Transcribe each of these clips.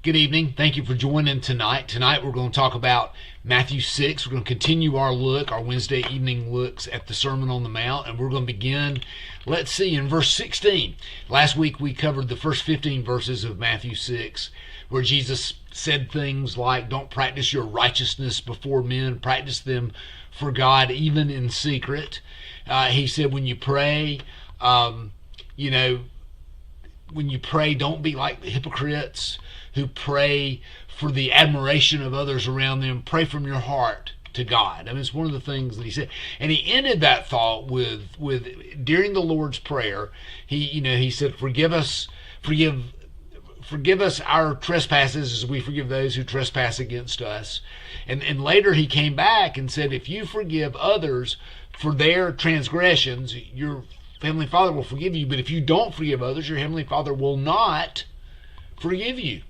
Good evening. Thank you for joining tonight. Tonight we're going to talk about Matthew 6. We're going to continue our Wednesday evening looks at the Sermon on the Mount, and we're going to begin, let's see, in verse 16. Last week we covered the first 15 verses of Matthew 6, where Jesus said things like, don't practice your righteousness before men, practice them for God, even in secret. He said when you pray, when you pray, don't be like the hypocrites who pray for the admiration of others around them. Pray from your heart to God. I mean, it's one of the things that he said. And he ended that thought with during the Lord's Prayer, he said, forgive us our trespasses as we forgive those who trespass against us. And later he came back and said, if you forgive others for their transgressions, your Heavenly Father will forgive you. But if you don't forgive others, your Heavenly Father will not forgive you.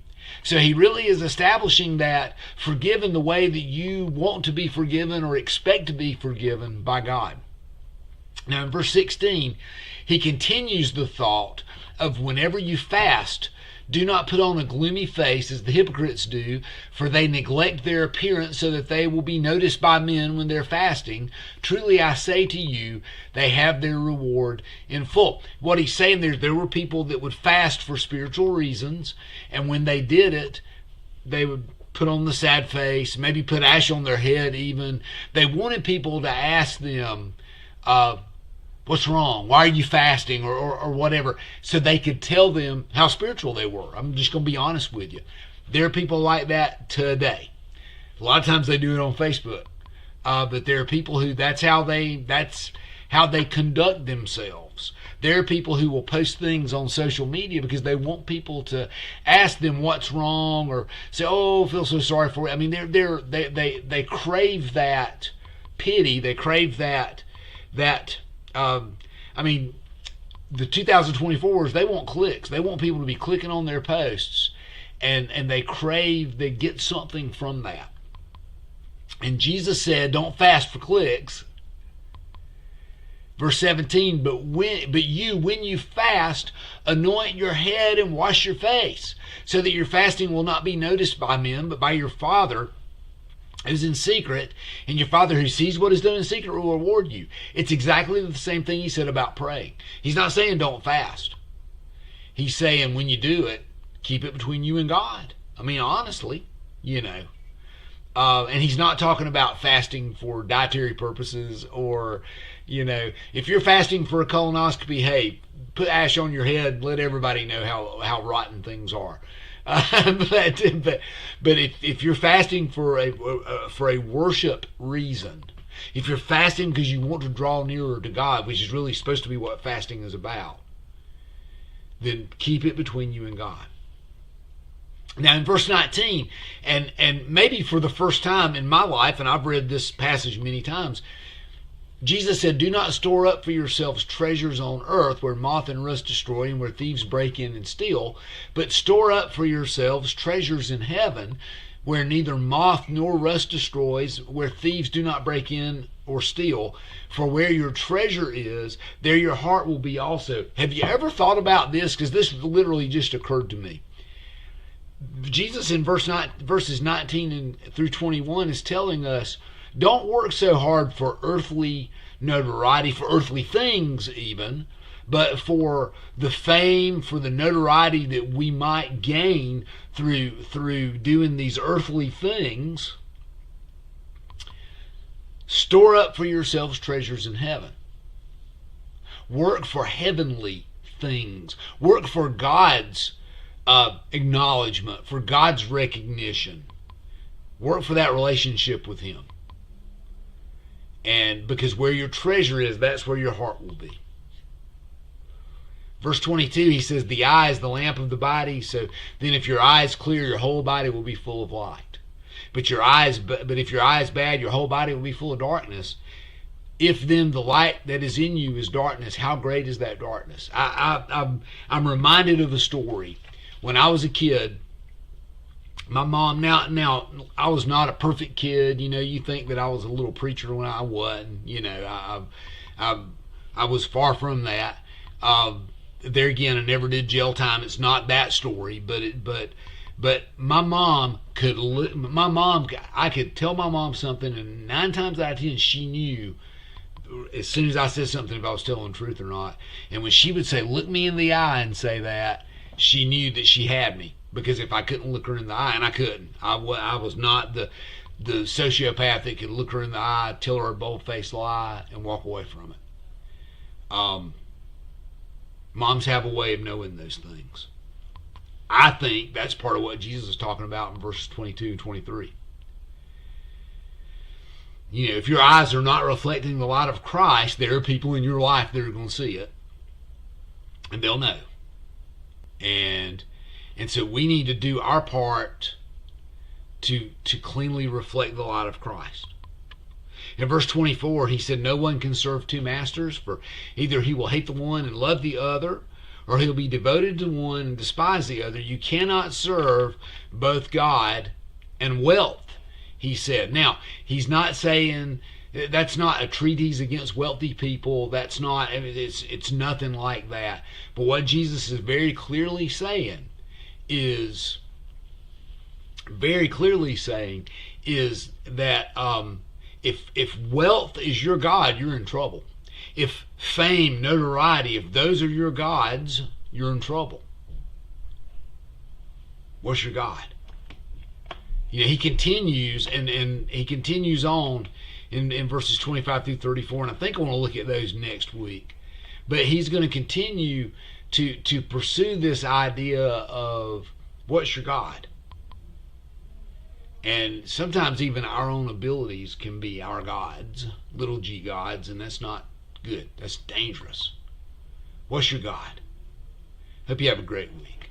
So he really is establishing that forgive in the way that you want to be forgiven or expect to be forgiven by God. Now in verse 16, he continues the thought of whenever you fast, do not put on a gloomy face as the hypocrites do, for they neglect their appearance so that they will be noticed by men when they're fasting. Truly I say to you, they have their reward in full. What he's saying there were people that would fast for spiritual reasons, and when they did it, they would put on the sad face, maybe put ash on their head even. They wanted people to ask them, what's wrong? Why are you fasting? Or whatever. So they could tell them how spiritual they were. I'm just going to be honest with you. There are people like that today. A lot of times they do it on Facebook. But there are people who that's how they conduct themselves. There are people who will post things on social media because they want people to ask them what's wrong or say, oh, I feel so sorry for you. I mean, they crave that pity. They crave that the 2024s, they want clicks. They want people to be clicking on their posts, and they get something from that. And Jesus said, don't fast for clicks. Verse 17, but when you fast, anoint your head and wash your face, so that your fasting will not be noticed by men, but by your Father who's in secret, and your Father who sees what is done in secret will reward you. It's exactly the same thing he said about praying. He's not saying don't fast. He's saying when you do it, keep it between you and God. I mean, honestly, and he's not talking about fasting for dietary purposes or, if you're fasting for a colonoscopy, hey, put ash on your head, let everybody know how rotten things are. But if you're fasting for a worship reason, if you're fasting because you want to draw nearer to God, which is really supposed to be what fasting is about, then keep it between you and God. Now in verse 19, and maybe for the first time in my life, and I've read this passage many times, Jesus said, do not store up for yourselves treasures on earth where moth and rust destroy and where thieves break in and steal, but store up for yourselves treasures in heaven where neither moth nor rust destroys, where thieves do not break in or steal. For where your treasure is, there your heart will be also. Have you ever thought about this? Because this literally just occurred to me. Jesus in verses 19 through 21 is telling us, don't work so hard for earthly notoriety, for earthly things even, but for the fame, for the notoriety that we might gain through doing these earthly things. Store up for yourselves treasures in heaven. Work for heavenly things. Work for God's acknowledgement, for God's recognition. Work for that relationship with Him. And because where your treasure is, that's where your heart will be. Verse 22, he says, the eye is the lamp of the body. So then if your eye is clear, your whole body will be full of light. But if your eye is bad, your whole body will be full of darkness. If then the light that is in you is darkness, how great is that darkness? I'm reminded of a story. When I was a kid, my mom, now I was not a perfect kid. You think that I was a little preacher when I wasn't. I was far from that. There again, I never did jail time. It's not that story, but But I could tell my mom something, and 9 times out of 10, she knew as soon as I said something if I was telling the truth or not. And when she would say, "Look me in the eye," and say that, she knew that she had me. Because if I couldn't look her in the eye, and I couldn't, I was not the sociopath that could look her in the eye, tell her a bold-faced lie, and walk away from it. Moms have a way of knowing those things. I think that's part of what Jesus is talking about in verses 22 and 23. You know, if your eyes are not reflecting the light of Christ, there are people in your life that are going to see it, and they'll know. And so we need to do our part to cleanly reflect the light of Christ. In verse 24, he said, "No one can serve two masters, for either he will hate the one and love the other, or he'll be devoted to one and despise the other. You cannot serve both God and wealth," he said. Now, he's not saying that's not a treatise against wealthy people. That's not, it's nothing like that. But what Jesus is very clearly saying is that if wealth is your God, you're in trouble. If fame, notoriety, if those are your gods, you're in trouble. What's your God? You know, he continues and he continues on in verses 25 through 34, and I think I want to look at those next week. But he's going to continue to pursue this idea of what's your God? And sometimes even our own abilities can be our gods, little g gods, and that's not good. That's dangerous. What's your God? Hope you have a great week.